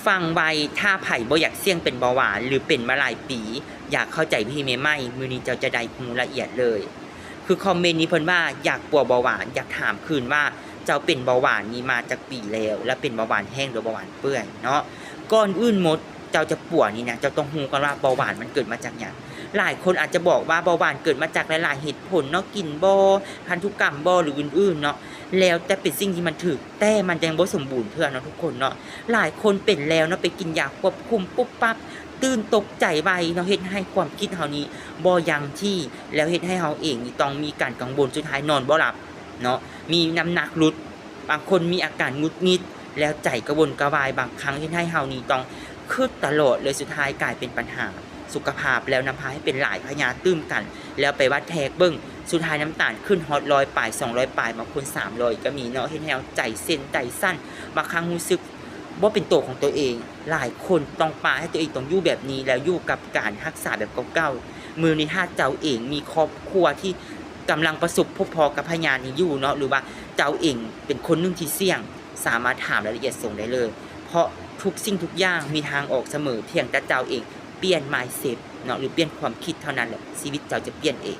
ฟังไว้ถ้าไผ่บ่อยากเสี่ยงเป็นเบาหวานหรือเป็นมาหลายปีอยากเข้าใจพี่เมย์ไม่มือนี้เจ้าจะได้รู้ละเอียดเลยคือคอมเมนต์นี้เพิ่นว่าอยากป่วยเบาหวานอยากถามคืนว่าเจ้าเป็นเบาหวานนี้มาจากปีแล้วและเป็นเบาหวานแห้งหรือเบาหวานเปื่อยเนาะก่อนอื่นหมดเจ้าจะป่วยนี่นะเจ้าต้องรู้กันว่าเบาหวานมันเกิดมาจากหยังหลายคนอาจจะบอกว่าเบาหวานเกิดมาจากหลายๆเหตุผลเนาะกินบ่พันธุกรรมบ่หรืออื่นๆเนาะแล้วแต่เป็นสิ่งที่มันถูกแต่มันยังบ่สมบูรณ์เพื่อเนาะทุกคนเนาะหลายคนเป็นแล้วเนาะไปกินยาควบคุมปุ๊บปั๊บตื่นตกใจไวเนาะเฮ็ดให้ความคิดเฮานี้บ่ยังที่แล้วเฮ็ดให้เฮาเองนี่ต้องมีการกังวลสุดท้ายนอนบ่หลับเนาะมีน้ำหนักลดบางคนมีอาการหงุดหงิดแล้วใจกระวนกระวายบางครั้งเฮ็ดให้เฮานี่ต้องคิดตลอดเลยสุดท้ายกลายเป็นปัญหาสุขภาพแล้วนำพาให้เป็นหลายพยาตื้มกันแล้วไปวัดแทกเบิ่งสุดท้ายน้ำตาลขึ้นฮอต100ปลาย200ปลายบางคน300ก็มีเนาะเฮ็ดให้เฮาใจเส้นใจสั้นบางครั้งรู้สึกบ่เป็นตัวของตัวเองหลายคนต้องปาให้ตัวเองต้องอยู่แบบนี้แล้วอยู่กับการรักษาแบบเก่าๆมือนี้ถ้าเจ้าเองมีครอบครัวที่กำลังประสบพบพอกับพยานี้อยู่เนาะหรือว่าเจ้าเองเป็นคนนึงที่เสี่ยงสามารถถามรายละเอียดส่งได้เลยเพราะทุกสิ่งทุกอย่างมีทางออกเสมอเพียงแต่เจ้าเองเปลี่ยน mindset เนาะหรือเปลี่ยนความคิดเท่านั้นแหละชีวิตเจ้าจะเปลี่ยนเอง